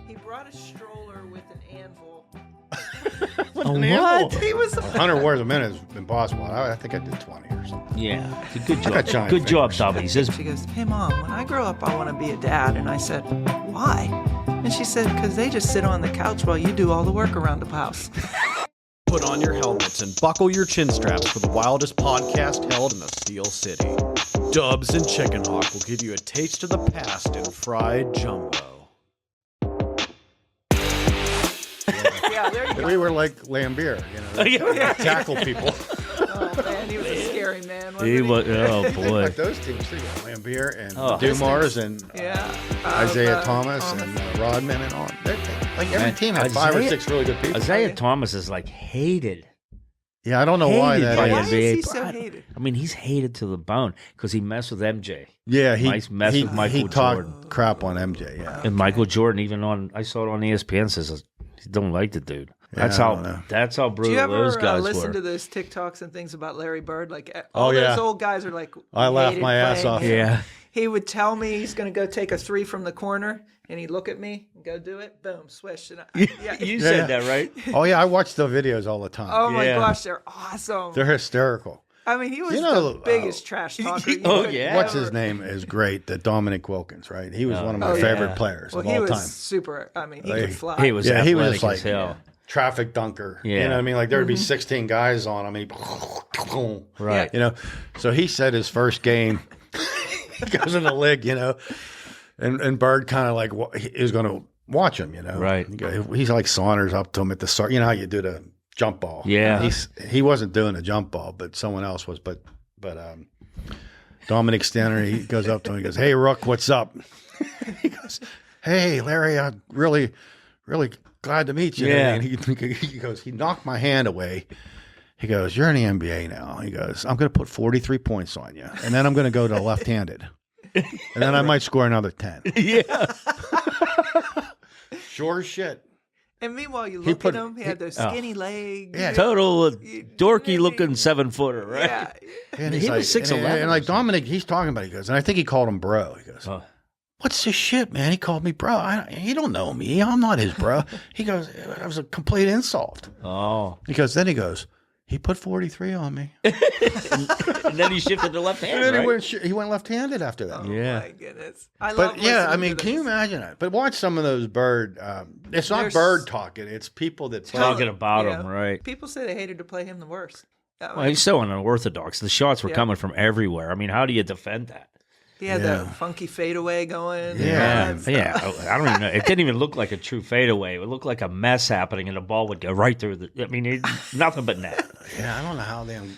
He brought a stroller with an anvil. What? He was 100 words a minute is impossible. I think I did 20 or something. Yeah. Good got job. giant Good job, fingers. Dobby. He says, She goes, "Hey, Mom, when I grow up, I want to be a dad." And I said, "Why?" And she said, "Because they just sit on the couch while you do all the work around the house." Put on your helmets and buckle your chin straps for the wildest podcast held in the Steel City. Dubs and Chickenhawk will give you a taste of the past in fried jumbo. Yeah, there you go. We were like Lambier, tackle people. Oh, man, he was a scary man, wasn't he he? was, oh, boy. Like those teams too. Lambier and Oh. Dumars and Yeah. Isaiah Thomas and Rodman and all. Like every Man, team had 5 or Isaiah- 6 really good people. Isaiah Thomas is like hated. Yeah, I don't know why Hated that by Why is. is NBA. he so hated? I mean, he's hated to the bone because he messed with MJ. Yeah, Messed with Michael he talked Jordan. crap on MJ. Yeah, And Michael Jordan, even on, I saw it on ESPN, says he don't like the dude. That's I don't know. how Do brutal you ever those guys listen were. to those TikToks and things about Larry Bird? Like Oh, all yeah. those old guys are like, I laughed hated my ass playing off. him. Yeah. He would tell me he's going to go take a 3 from the corner, and he'd look at me and go do it. Boom, swish. And You said that, right? Oh yeah, I watch the videos all the time. oh my Yeah. gosh, they're awesome. They're hysterical. I mean, he was know, the biggest trash talker. you Oh, could yeah. What's ever- his name is great. The Dominic Wilkins, right? He was one of my Oh, yeah. favorite players Well, of he all was time. super. I mean, he Like, could fly. He was Yeah, he was athletic just like as hell. traffic dunker. You Yeah. know what I mean? Like there'd be Mm-hmm. 16 guys on him. Right. You know, so he said his first game, he goes in the league, and Bird kind of like he was going to watch him, Right. He's like saunters up to him at the start. You know how you do the jump ball. Yeah. He wasn't doing a jump ball, but someone else was. But Dominic Stanner, he goes up to him. He goes, "Hey, Rook, what's up?" He goes, "Hey, Larry, I'm really, really glad to meet you." Yeah. And he goes, he knocked my hand away. He goes, "You're in the NBA now." He goes, "I'm going to put 43 points on you, and then I'm going to go to left-handed, and then I might score another 10." Yeah. Sure as shit. And meanwhile, you look put- at him. He had those skinny legs. Yeah. Total dorky looking 7-footer, right? Yeah. And He he's was like, 6'11" and like Dominic, he's talking about it. He goes, and I think he called him bro. He goes, Oh. "What's this shit, man?" He called me bro. You don't know me. I'm not his bro. He goes, "It was a complete insult." Oh. Then he goes, "He put 43 on me." And then he shifted to left And hand, then right? he went left-handed after that. Oh Yeah. my goodness. I love But yeah, I listening mean, to can you this. imagine that? But watch some of those Bird. It's not There's- Bird talking. It's people that play. Talking about Yeah. him, right? People say they hated to play him the worst. Well, he's so unorthodox. The shots were Yeah. coming from everywhere. I mean, how do you defend that? He had Yeah. the funky fadeaway going. Yeah. Yeah. I don't even know. It didn't even look like a true fadeaway. It would look like a mess happening, and the ball would go right through the. I mean, nothing but net. Yeah, I don't know how damn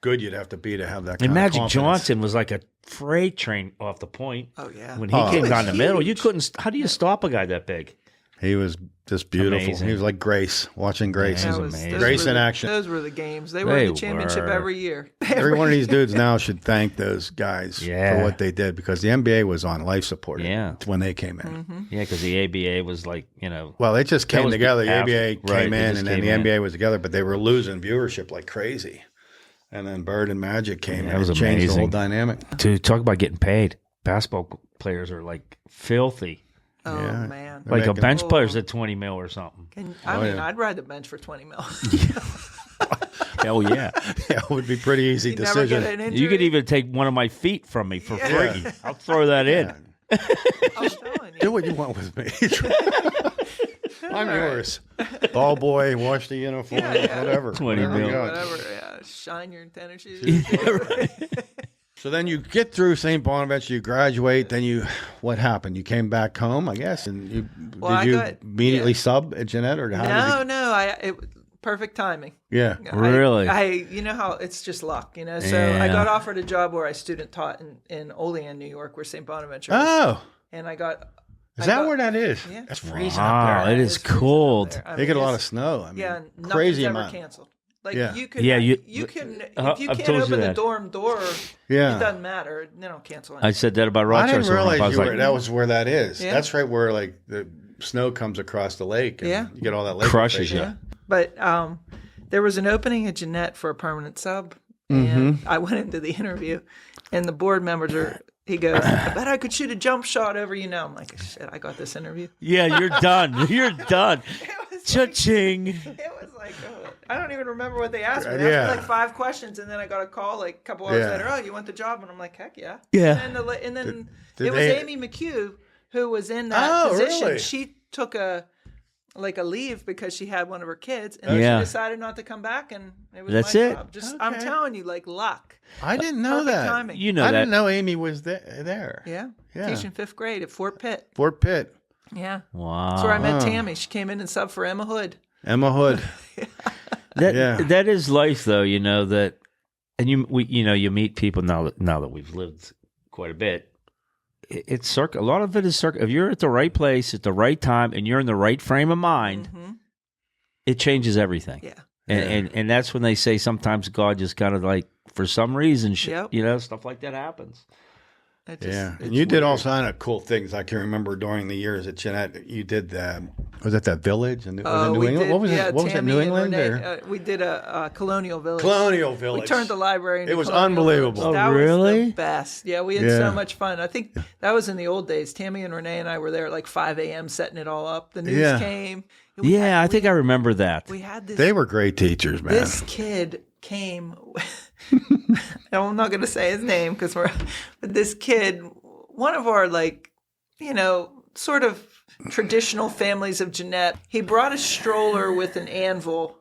good you'd have to be to have that. And kind of Magic confidence. Johnson was like a freight train off the point. Oh, yeah. When he Oh, came he down was the middle, you huge. couldn't. How do you stop a guy that big? He was just beautiful. Amazing. He was like Grace, watching Grace. Yeah, That That was- was those amazing. Grace were in the- action. Those were the games. They were They in the championship were. every year. Every one of these dudes now should thank those guys Yeah. for what they did because the NBA was on life support Yeah. when they came in. Mm-hmm. Yeah, because the ABA was like, Well, they just came was the together. The after- ABA right, came they in, just and then came the in. NBA was together, but they were losing viewership like crazy. And then Bird and Magic came in that was and changed the whole amazing. dynamic. to talk about getting paid. Basketball players are like filthy. Oh, Yeah. man. They're Like a making- bench Oh. player's at 20 mil or something. I Oh, mean, yeah. I'd ride the bench for 20 mil. Hell yeah. Yeah, it would be a pretty easy You'd never decision. get an injury. You could even take one of my feet from me for Yeah. free. I'll throw that in. I'm telling you. Do what you want with me. I'm yours. Ball boy, wash the uniform, Yeah. whatever. 20 Whatever you mil. got. Whatever. Yeah. Shine your tennis shoes. So then you get through St. Bonaventure, you graduate, then what happened? You came back home, I guess, and Well, I did you got- immediately yeah. sub at Jeanette, or how did No. Perfect timing. Yeah. Really? You know how it's just luck, So I Yeah. got offered a job where I student taught in Olean, New York, where St. Bonaventure is. Oh, And I got. is that where that is? Yeah. That's freezing Wow, up there. it is It's freezing out cold. there. I They mean, get a lot of it's- snow. I mean, Yeah, nothing's crazy ever amount. canceled. Like Yeah. you can, Yeah, you you- can if I've you told can't you open the that. dorm door, Yeah. it doesn't matter. They don't cancel I anything. said that about I Rochester. didn't realize I was like, that was where that is. Yeah. That's right where like the snow comes across the lake. And Yeah. you get all that lake crushes effect. you. Yeah. But there was an opening at Jeanette for a permanent sub, Mm-hmm. and I went into the interview, and the board members are, he goes, I bet I could shoot a jump shot over you now. I'm like, shit, I got this interview. Yeah, you're done. You're done. It was Cha-ching. It was like, I don't even remember what they asked me. They asked me like 5 questions, and then I got a call like a couple hours later. Oh, you want the job? And I'm like, heck yeah. Yeah. And then Did it was they- Amy McHugh who was in that position. Really? She took a leave because she had one of her kids, and she decided not to come back, and it was That's my it. job. Just I'm telling you, like luck. I didn't know Perfect that. timing. You know I that. didn't know Amy was there. Yeah. Yeah. Teaching 5th grade at Fort Pitt. Fort Pitt. Yeah. Wow. That's where I met Tammy. She came in and subbed for Emma Hood. Emma Hood. That is life, though. You know that, and you meet people now that we've lived quite a bit. It's a lot of it is circle. If you're at the right place at the right time and you're in the right frame of mind, it changes everything. Yeah. And that's when they say sometimes God just kind of like for some reason, Yep. Stuff like that happens. And you did all kind of cool things. I can remember during the years at Jeanette, you did was it that village? Was it New England? Did, what was it? What was it, Tammy New and England? Renee, we did a Colonial Village. Colonial Village. We turned the library into It was Colonial unbelievable. Village. Oh, That really? was the best. Yeah, we had so much fun. I think that was in the old days. Tammy and Renee and I were there at like 5 a.m. setting it all up. The news came. I think I remember that. We had this. They were great teachers, man. This kid came. I'm not going to say his name because but this kid, one of our sort of traditional families of Jeanette, he brought a stroller with an anvil.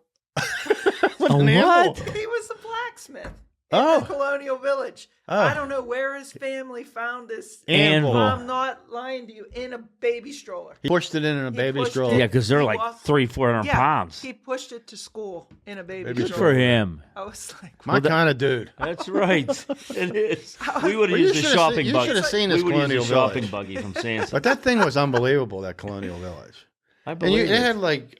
What? He was a blacksmith. In the Colonial Village. Oh. I don't know where his family found this Anvil. I'm not lying to you. In a baby stroller. He pushed it in a baby pushed stroller. it. Yeah, because they're He like walked- 300-400 pounds. He pushed it to school in a baby Good stroller. for him. I was like, My kind of dude. That's right. It is. We would have Well, you used the should've shopping seen- you buggy. should have seen We this would have used the Colonial shopping Village. buggy from Sansa. But that thing was unbelievable, that Colonial Village. I And believe it had like,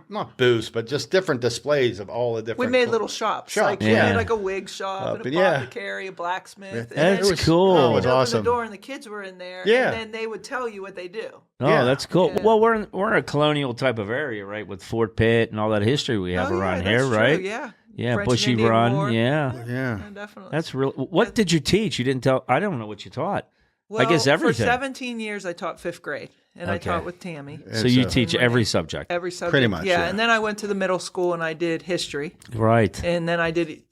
not booths, but just different displays of all the different. we made little shops. Like, we Yeah. made like a wig shop and a yeah. apothecary, a blacksmith. Yeah. And That's cool. Oh, it was opened awesome. the door and the kids were in there. Yeah. And then they would tell you what they do. Oh, Yeah. that's cool. Yeah. Well, we're in a colonial type of area, right, with Fort Pitt and all that history we have around here, that's right? True, yeah. Yeah, French and Bushy Indian Run. War. Yeah, Yeah. Yeah, definitely. that's real. What did you teach? You didn't tell. I don't know what you taught. Well, I guess everything. For 17 years, I taught 5th grade, and I Okay. taught with Tammy. So you And teach every subject, Every subject. Pretty much, yeah. And then I went to the middle school and I did history. right? And then I did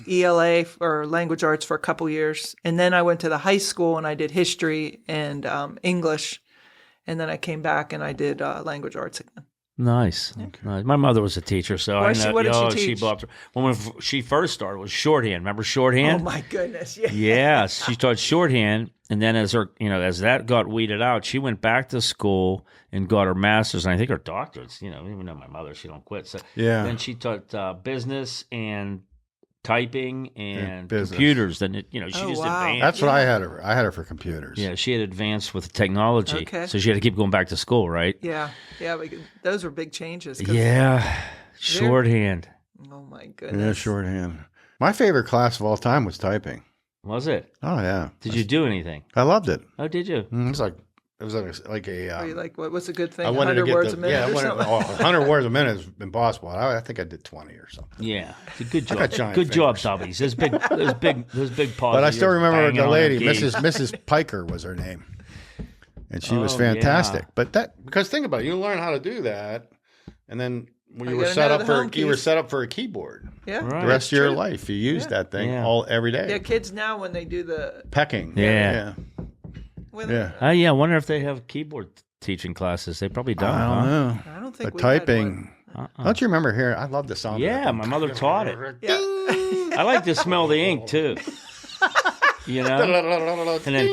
ELA or language arts for a couple years. And then I went to the high school and I did history and English. And then I came back and I did language arts again. Nice. Nice. My mother was a teacher, so I know. What did she teach? When she first started, was shorthand. Remember shorthand? Oh my goodness! Yeah. Yes, she taught shorthand, and then as that got weeded out, she went back to school and got her master's, and I think her doctorates. Even though my mother, she don't quit. So Yeah. then she taught business and typing and business. computers. Then she Oh, just wow. advanced. That's what I had her. I had her for computers. Yeah, she had advanced with technology, Okay. so she had to keep going back to school, right? Yeah. Those were big changes. 'Cause- Yeah, shorthand. Oh my Yeah, goodness. shorthand. My favorite class of all time was typing. Was it? Oh yeah. Did you do anything? I loved it. Oh, did you? It was like a. Are you like, what's a good thing? I wanted to 100 get words a minute or something? 100 words a minute is impossible. I think I did 20 or something. Yeah, it's a good job. got giant Good job, fingers. Tubbies. Those big paws. But I of still yours remember banging the on lady, them keys. Mrs. Piker was her name, and she was Oh, fantastic. yeah. But because think about it, you learn how to do that, and then when you You were gotta set know up the for home you were keys. set up for a keyboard. Yeah. Right. The rest of your true. life, you use that thing Yeah. every day. Yeah, kids now when they do the Pecking. Yeah. when Yeah. I wonder if they have keyboard teaching classes. They probably don't. I don't know. I don't think But we had typing. one. Don't you remember here? I love the sound. Yeah, of my mother taught it. Yeah. I like to smell the ink too. And then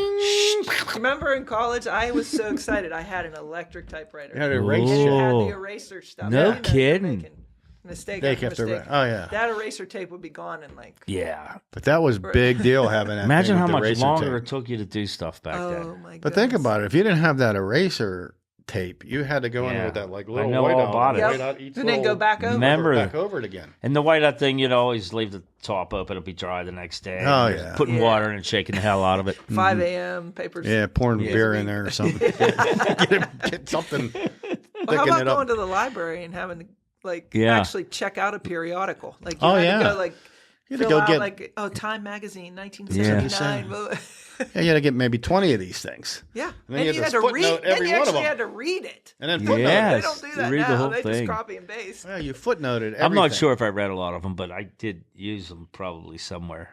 Remember in college, I was so excited. I had an electric typewriter. You had to Ooh. erase And it had Oh. the eraser stuff. No You know, kidding. making Mistake They after kept their mistake. oh yeah. That eraser tape would be gone in like. yeah. But that was big deal having that. Imagine thing how with the much eraser longer tape. it took you to do stuff back Oh then. my god. But think about it. If you didn't have that eraser tape, you had to go in Yeah. with that like I little know white all out, about it. white Yep. out each And then little- go back over. Remember- back over it again. And the whiteout thing, you'd always leave the top open. It'll be dry the next day. Oh, And just yeah. Putting Yeah. water in and shaking the hell out of it. 5 a.m. papers. Yeah, pouring Yeah. beer in there or something. get something. Well, how thicken about it up. going to the library and having to Yeah. actually check out a periodical? Like you Oh, had yeah. to go like You had to fill go out get- like Time Magazine 1979. Yeah, you had to get maybe 20 of these things. Yeah. And then you had to to footnote read. Then every you one of actually them. had to read it. And then footnote. Yeah. They don't do that read the now. whole They thing. just copy and paste. Yeah, you footnoted everything. I'm not sure if I read a lot of them, but I did use them probably somewhere.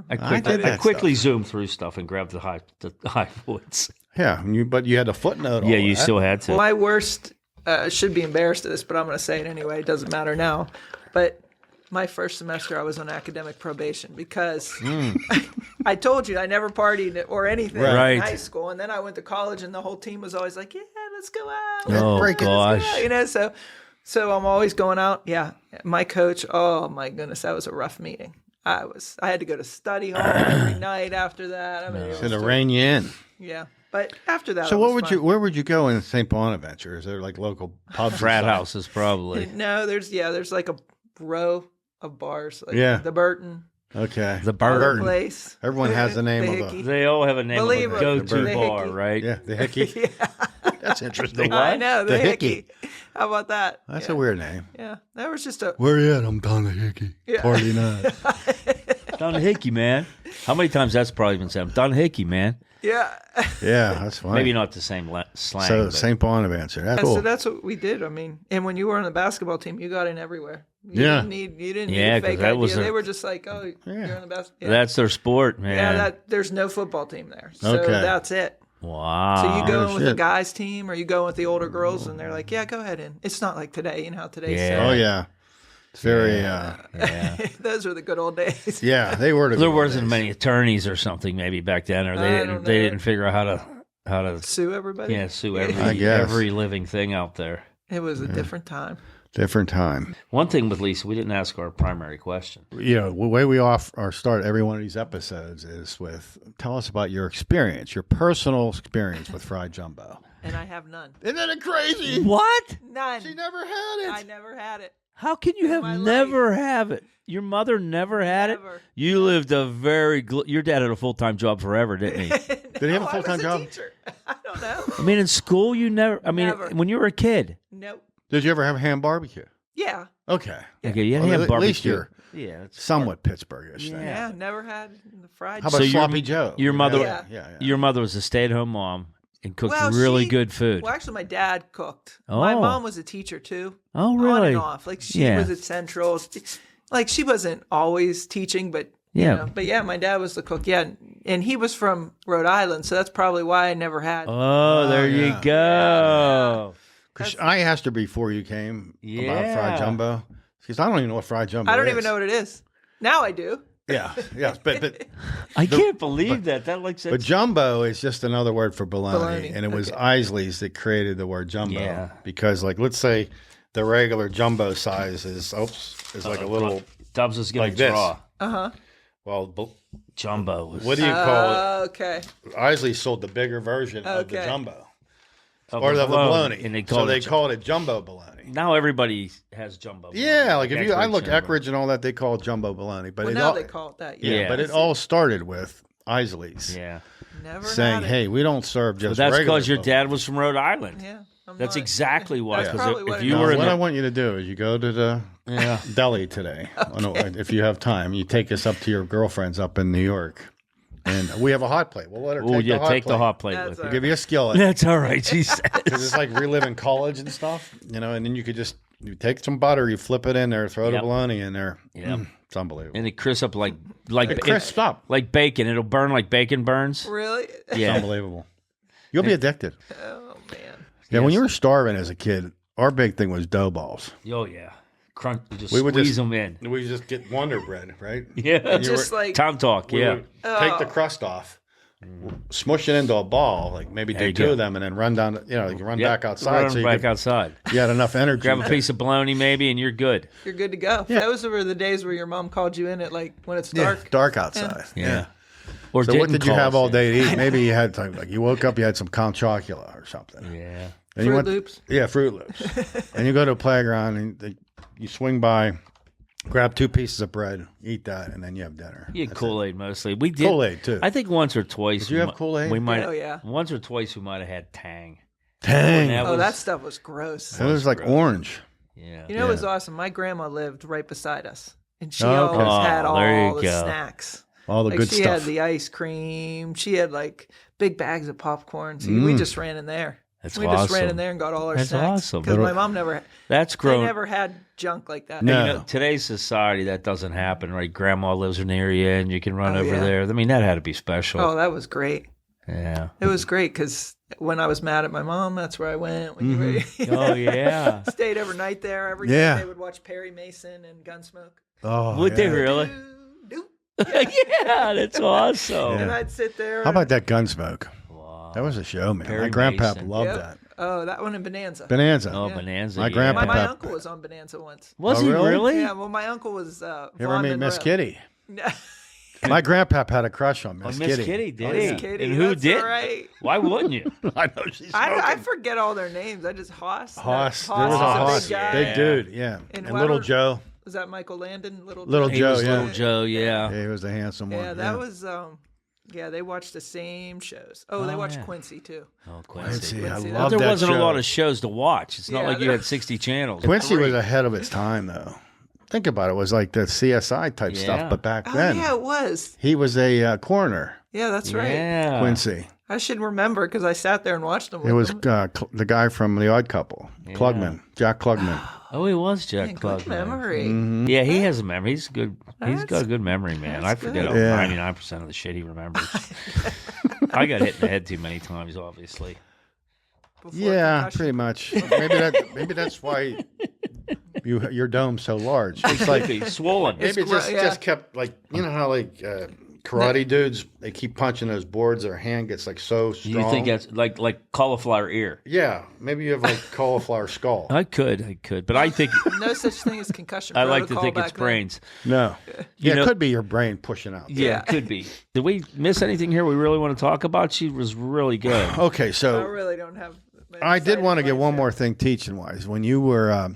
I did quickly that zoomed through stuff and grabbed the high points. Yeah, but you had to footnote all Yeah, you that. still had to. Well, my worst, should be embarrassed of this, but I'm going to say it anyway. It doesn't matter now. But my first semester, I was on academic probation because I told you I never partied or anything Right. in high school. And then I went to college and the whole team was always like, yeah, let's go out. Oh, break it. gosh. Yeah, you know, so I'm always going out. Yeah. My coach, oh my goodness, that was a rough meeting. I had to go to study hall every night after that. I mean, it Should was have rein you in. yeah. But after that, So it was fun. where would you go in St. Bonaventure? Is there like local pubs? Frat and stuff? houses, probably. No, there's like a row of bars. Like Yeah. the Burton, Okay. The Burton Burton. Place. Everyone has the name The of a- Hickey. They all have a name Believe of it. a The go-to Hickey. bar, right? Yeah, the Hickey. Yeah, That's interesting. I know the, The Hickey. Hickey. How about that? That's yeah. a weird name. Yeah, that was just a. Where you at? I'm down the Hickey. Yeah. Party night. Don Hickey, man. How many times that's probably been said? Don Hickey, man. Yeah. Yeah, that's funny. Maybe not the same slang. So but St. Bonaventure. That's cool. So that's what we did. I mean, and when you were on the basketball team, you got in everywhere. You Yeah. didn't need Yeah, a 'cause fake that idea. was They were just like, oh, you're Yeah. on the best. Yeah. that's their sport, man. yeah, there's no football team there. So Okay. that's it. Wow. So you go in with the shit. guys team or you go with the older girls and they're like, yeah, go ahead in. It's not like today. You know how today's Yeah. Oh yeah, it's very. Yeah. Those were the good old days. Yeah, they were. There wasn't many attorneys or something maybe back then, or I they don't didn't they know. didn't figure out how to Sue everybody. sue I every guess. every living thing out there. It was a different time. Different time. One thing with Lisa, we didn't ask our primary question. You know, the way we start every one of these episodes is with tell us about your experience, your personal experience with fried jumbo. And I have none. Isn't that crazy? What? None. She never had it. I never had it. How can you have my never have it? Your mother never had Never. it. You lived a very. Your dad had a full-time job forever, didn't he? Did he have a full-time job? Teacher. I don't know. I mean, in school, you never. I mean, Never. when you were a kid. Nope. Did you ever have ham barbecue? Yeah. Okay. Okay, you Well, had at barbecue. least you're yeah, it's somewhat Pittsburghish. Then. Yeah. Never had the fried. How about So your- Sloppy Joe? your mother- Yeah. Yeah. Your mother was a stay-at-home mom and cooked Well, really she- good food. Well, actually, my dad cooked. My Oh. mom was a teacher too. Oh, On really? and off. Like she Yeah. was at Central. Like she wasn't always teaching, but Yeah. You know, but yeah, my dad was the cook. Yeah, and he was from Rhode Island, so that's probably why I never had. Oh, there you yeah. go. 'Cause I asked her before you came about Yeah. fried jumbo. She goes, I don't even know what fried jumbo is. I don't even know what it is. Now I do. Yeah, yes, but I can't believe that. That like but jumbo is just another word for bologna, Bologna, and it was okay. Isley's that created the word jumbo. Yeah. Because like let's say the regular jumbo size is like a little Dubs is going like to this. draw. well. Jumbo. Was, What do you call Okay. it? Isley sold the bigger version of the Okay. jumbo of or the bologna, and they so called they it. called it jumbo bologna. Now everybody has jumbo. Yeah, like if I look Eckridge Eckridge and all that, they call it jumbo bologna. But Well, it now all, they call it that. yeah, Yeah. but it all started with Isley's Yeah, Never saying, had it. "Hey, we don't serve but just." that's regular because your bologna." dad was from Rhode Island. Yeah. I'm That's not- exactly why. That's Because probably if what you it were is. in What the, I want you to do is you go to the yeah, deli today, if you have time. You take us up to your girlfriend's up in New York, and we have a hot plate. We'll let her oh take yeah, the hot take plate. the hot plate That's with all you. right. Give you a skillet. That's all right. She said. Because it's like reliving college and stuff, and then you could just you take some butter, you flip it in there, throw the Yep. bologna in there. Yep. It's unbelievable. And it crisps up like It crisps up. like bacon. It'll burn like bacon burns. Really? It's Yeah. unbelievable. You'll be addicted. Oh man. Yeah, when you were starving as a kid, our big thing was dough balls. Oh yeah. Crunch. You just We would squeeze just- them in. We just get Wonder Bread, right? Yeah. Just like Tom talk. We Yeah. would take the crust off, smush it into a ball, like maybe There you do two go. of them, and then run down. You can run Yep. back outside. Run so you, back could- outside. you had enough energy. Grab a piece of bologna maybe, and you're good. you're good to go. Yeah. Those were the days where your mom called you in at like when it's Yeah, dark. dark outside. Yeah. Or So what didn't did you call have us all in. day to eat? Maybe you had time, like you woke up, you had some Count Chocula or something. Yeah. Then you Fruit went- Loops. Yeah, Fruit Loops. And you go to a playground and you swing by, grab 2 pieces of bread, eat that, and then you have dinner. You had That's Kool-Aid mostly. We did Kool-Aid, too. I think once or twice. Did you have Kool-Aid? We might. Oh, yeah. Once or twice we might have had Tang. it. Dang. That Oh, was- that stuff was gross. It was like orange. Yeah. You know, it was awesome. My grandma lived right beside us, and she Okay. always had Oh, there you all the go. snacks. All the good She stuff. had the ice cream. She had like big bags of popcorn. So we just ran in there. That's we awesome. just ran in there and got all our That's snacks. awesome. Because my mom never That's grown. They never had junk like that. No. You know, today's society, that doesn't happen, right? Grandma lives in the area and you can run over yeah. there. I mean, that had to be special. Oh, that was great. Yeah. It was great because when I was mad at my mom, that's where I went. When you were, Oh, yeah. stayed overnight there. Every Yeah. night they would watch Perry Mason and Gunsmoke. Oh, Would they yeah. really? Doo-doo. Yeah, that's awesome. And I'd sit there. How about that Gunsmoke? Wow. That was a show, man. Perry My grandpa Mason. loved Yep. that. Oh, that one in Bonanza. Bonanza. Oh, Yeah. Bonanza. My yeah. grandpa- My Pep- uncle was on Bonanza once. Was Oh, he really? really? Yeah, well, my uncle was You ever Vaughn meet Miss Monroe. Kitty? My grandpa had a crush on Miss Miss Kitty. Kitty, did Oh, he? yeah. Miss Kitty, And who that's did? right. Why wouldn't you? I know she's I forget all their names. I just Hoss. Hoss. There Hoss was a is Hoss. big guy. Big dude, yeah. And And little Weber- Joe. Was that Michael Landon? Little He Joe, was yeah. Little Joe, yeah. Yeah, he was a handsome one. Yeah, that was. Yeah, they watched the same shows. Oh, they Oh, watched yeah. Quincy too. Oh, Quincy. I Quincy, love There that wasn't show. a lot of shows to watch. It's not Yeah, like you there- had 60 channels. Quincy was ahead of its time, though. Think about it. It was like the CSI type Yeah. stuff, but back Oh then yeah, it was. he was a coroner. Yeah, that's right. Yeah. Quincy. I should remember because I sat there and watched them. It was the guy from The Odd Couple, Klugman, Jack Klugman. Oh, he was Jack Good Klugman. memory. Mm-hmm. Yeah, he has a memory. He's good. He's That's- got a good memory, man. I that's forget good. Yeah. 99% of the shit he remembers. I got hit in the head too many times, obviously. Before Yeah, concussion. pretty much. Maybe that's why your dome's so large. It's Like like he's swollen. maybe it yeah. just kept like you know how like karate dudes they keep punching those boards, their hand gets like so strong. You think that's like cauliflower ear? Yeah, maybe you have like cauliflower skull. I could, but I think No such thing as concussion. I like to protocol think it's back then. brains. No, You yeah, know- it could be your brain pushing out. Yeah, it could be. Did we miss anything here we really want to talk about? She was really good. Okay, I so really don't have. I did want to get one more thing teaching wise. When you were,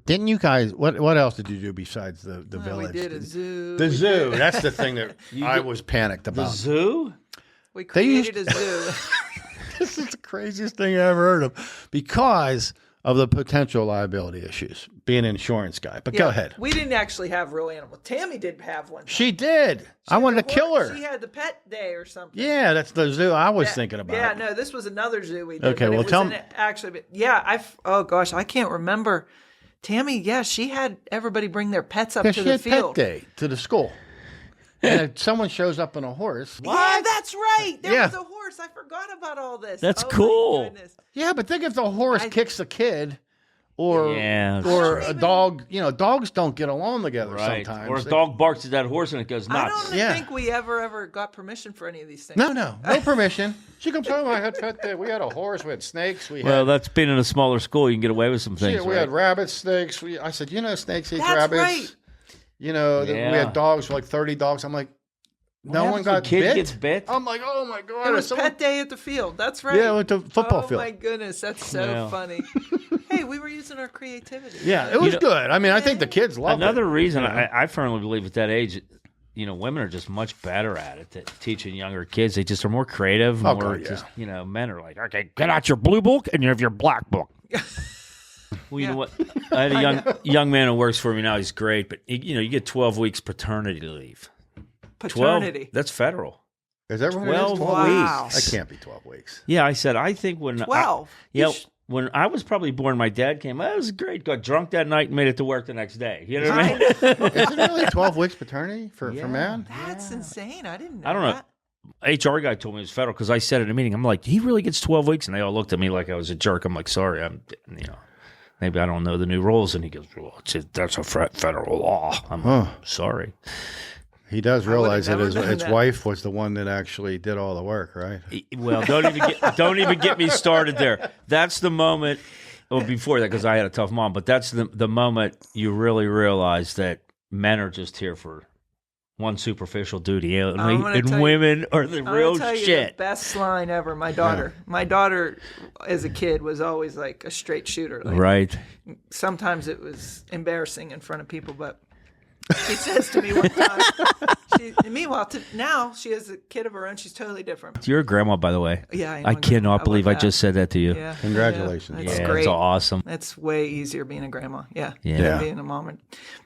didn't you guys? What else did you do besides the village? We did a zoo. The zoo. That's the thing that I was panicked The about. zoo? We They used- created a zoo. This is the craziest thing I ever heard of because of the potential liability issues. Being an insurance guy, but go Yeah, ahead. We didn't actually have real animals. Tammy did have one. She did. I wanted to kill her. She had the pet day or something. Yeah, that's the zoo I was thinking about. Yeah, no, this was another zoo we did. Okay, but well, it was tell in me- it actually. But yeah, oh gosh, I can't remember. Tammy, yeah, she had everybody bring their pets up Yeah, to she the had field. pet day to the school. And if someone shows up on a horse. Yeah, that's right. There Yeah. was a horse. I forgot about all this. That's Oh, my cool. goodness. Yeah, but think if the horse kicks a kid or Yeah, that's or true. a dog, dogs don't get along together Right. sometimes. Or a dog barks at that horse and it goes I nuts. don't Yeah. think we ever got permission for any of these things. No permission. She comes home. I had pet day. We had a horse. We had snakes. We Well, had that's being in a smaller school. You can get away with some things. we right? had rabbits, snakes. I said, snakes eat That's rabbits. right. We Yeah. had dogs, like 30 dogs. I'm like, no one happens when a got kid bit. gets bit? I'm like, oh my god! It was someone- pet day at the field. That's right. Yeah, with the football oh field. my goodness, that's so Yeah. funny. Hey, we were using our creativity. Yeah, it was know- good. I mean, I think the kids loved Another it. reason I firmly believe at that age, women are just much better at it, at teaching younger kids. They just are more creative. Oh, more God, yeah. just, men are like, okay, get out your blue book and you have your black book. Well, you know what? I had a young man who works for me now. He's great, but you get 12 weeks paternity leave. 12. Paternity. That's federal. Is that what it is? 12 Wow. weeks. That can't be 12 weeks. Yeah, I said, I think when 12. when I was probably born, my dad came. That was great. Got drunk that night and made it to work the next day. You know what I mean? Is it really 12 weeks paternity for man? That's insane. I didn't know I don't know. that. HR guy told me it was federal because I said at a meeting, I'm like, he really gets 12 weeks, and they all looked at me like I was a jerk. I'm like, sorry, maybe I don't know the new rules, and he goes, well, that's a federal law. I'm sorry. He does realize that never his known that. wife was the one that actually did all the work, right? Well, don't even get me started there. That's the moment. Well, before that, because I had a tough mom, but that's the moment you really realize that men are just here for one superficial duty, I'm gonna and tell you- women are the I'm real gonna tell you shit. the best line ever. My daughter, as a kid, was always like a straight shooter. Like, Right. Sometimes it was embarrassing in front of people, but She says to me one time. Meanwhile, now she has a kid of her own. She's totally different. You're a grandma, by the way. Yeah, I know. I cannot believe I just said that to you. Yeah, Congratulations. It's Yeah, great. it's awesome. It's way easier being a grandma. Yeah. Yeah. Than being a mom.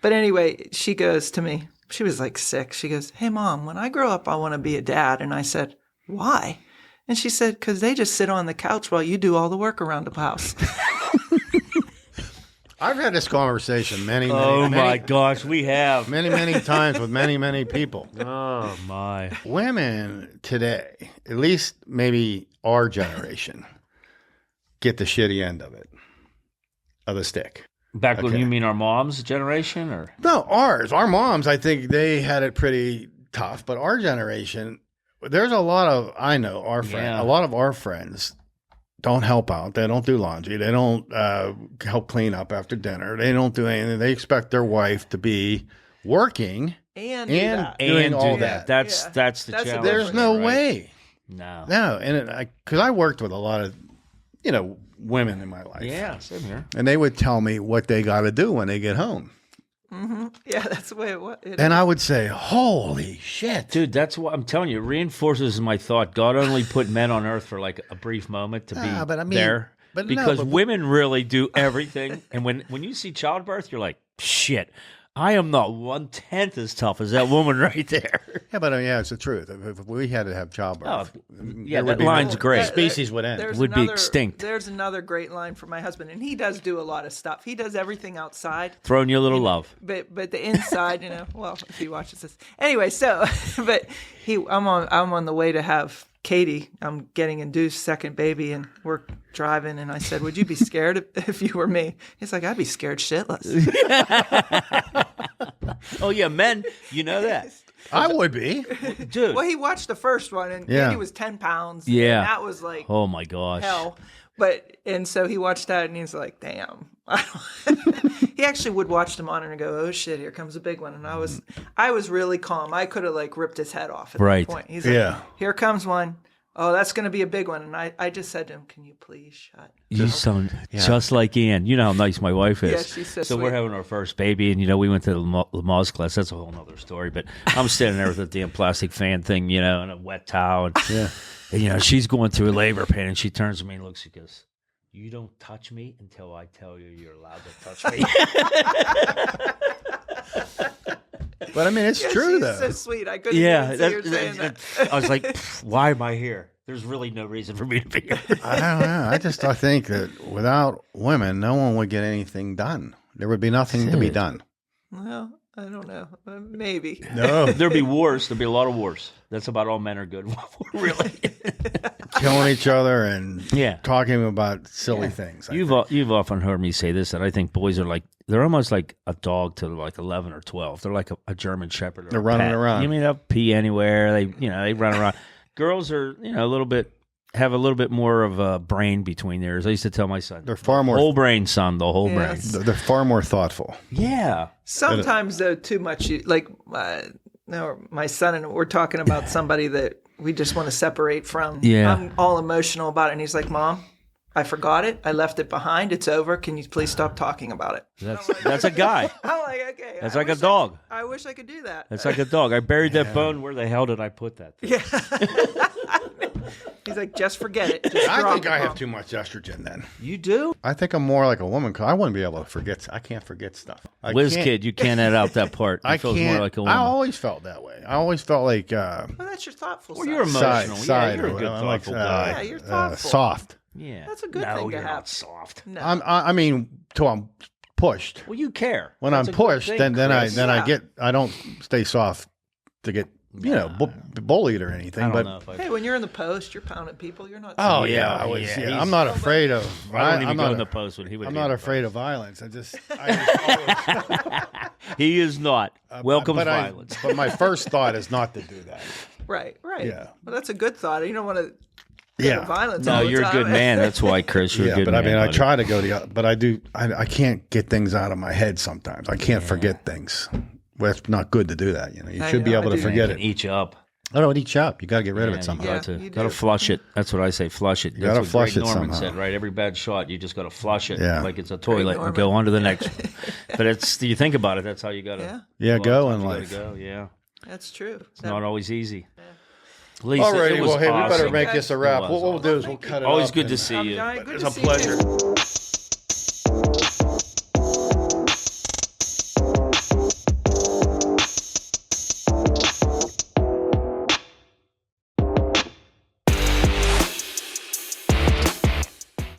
But anyway, she goes to me. She was like 6. She goes, "Hey, Mom, when I grow up, I want to be a dad." And I said, "Why?" And she said, "Because they just sit on the couch while you do all the work around the house." I've had this conversation many gosh, we have. many times with many people. Oh my. Women today, at least maybe our generation, get the shitty end of the stick. Back when you mean our mom's generation, or No, ours. Our moms, I think they had it pretty tough, but our generation, there's a lot of, I know, our friends, a lot of our friends don't help out. They don't do laundry. They don't help clean up after dinner. They don't do anything. They expect their wife to be working and doing all that. That's the challenge. There's no way. No. And because I worked with a lot of, women in my life. Yeah, same here. And they would tell me what they got to do when they get home. Mm-hmm. Yeah, that's the way it was. And I would say, holy shit. Dude, that's what I'm telling you. It reinforces my thought. God only put men on earth for like a brief moment to be there. Because women really do everything. And when you see childbirth, you're like, shit, I am not 1/10 as tough as that woman right there. Yeah, but it's the truth. If we had to have childbirth, that line's great. Species would end. Would be extinct. There's another great line from my husband, and he does do a lot of stuff. He does everything outside. Throwing you a little love. But the inside, well, if he watches this. Anyway, but I'm on the way to have Katie. I'm getting induced second baby, and we're driving, and I said, "Would you be scared if you were me?" He's like, "I'd be scared shitless." Oh yeah, men, you know that. I would be, dude. Well, he watched the first one, and Katie was 10 pounds. Yeah, and that was like, oh my gosh, hell. And so he watched that, and he's like, "Damn." He actually would watch the monitor and go, "Oh shit, here comes a big one." And I was really calm. I could have like ripped his head off at that point. He's like, "Here comes one. Oh, that's going to be a big one." And I just said to him, "Can you please shut?" You sound just like Ann. You know how nice my wife is. Yeah, she's so sweet. We're having our first baby, and we went to the Lamaze class. That's a whole other story. But I'm standing there with a damn plastic fan thing, and a wet towel. And she's going through labor pain, and she turns to me and looks. She goes, "You don't touch me until I tell you you're allowed to touch me." But I mean, it's true she's though. So sweet. I couldn't even see her saying that. I was like, why am I here? There's really no reason for me to be here. I don't know. I think that without women, no one would get anything done. There would be nothing to be done. Well, I don't know. Maybe. No. There'd be wars. There'd be a lot of wars. That's about all men are good for, really. Killing each other and talking about silly things. You've often heard me say this, that I think boys are they're almost like a dog to like 11 or 12. They're like a German Shepherd. Or they're running around. They'll pee anywhere. They run around. Girls are, have a little bit more of a brain between theirs. I used to tell my son, they're far more whole brain, son, the whole brain. They're far more thoughtful. Yeah. Sometimes though, too much. My son and we're talking about somebody that we just want to separate from. Yeah. I'm all emotional about it, and he's like, "Mom, I forgot it. I left it behind. It's over. Can you please stop talking about it?" That's a guy. I'm like, okay. That's like a dog. I wish I could do that. That's like a dog. I buried that bone. Where the hell did I put that thing? Yeah. He's like, just forget it. Just I drop think it, I Mom. have too much estrogen then. You do? I think I'm more like a woman because I wouldn't be able to forget. I can't forget stuff. Whiz kid, you can't edit out that part. I feels can't. More like a woman. I always felt that way. I always felt like. Well, that's your thoughtful side. You're emotional. Side you're a good, thoughtful guy. Yeah, you're thoughtful. Soft. Yeah. That's a good thing to you're have. Not soft. No. I mean, till I'm pushed. Well, you care. When That's I'm a good pushed, thing, then Chris. I don't stay soft to get bullied or anything. I don't but know if hey, when you're in the post, you're pounding people. You're not. oh Yeah, yeah, I was. yeah, Yeah, I'm not afraid of. I don't even I'm go not in the post when he would. I'm be not in the afraid post. of violence. I just always, He is not. Welcome but violence. But my first thought is not to do that. Right. Yeah. Well, that's a good thought. You don't want to. Yeah. Violence. No, all the you're a time. good man. That's why, Chris. You're a good but man. I mean, I buddy. try to go the other, but I do. I can't get things out of my head sometimes. I can't forget things. Well, it's not good to do that. You should be able to forget Can it. eat you up. Oh, no, it eats you up. You got to get rid of it somehow. Yeah, You got to flush it. That's what I say. Flush it. You got to flush it Norman somehow. said, right? Every bad shot, you just got to flush it like it's a Greg toilet and go on to the next one. But you think about it, that's how you got to. Go in life. That's true. It's not always easy. Lisa, all righty. Well, hey, awesome. we better make this a wrap. What we'll do is we'll cut it off. Always good to see you. It's a pleasure.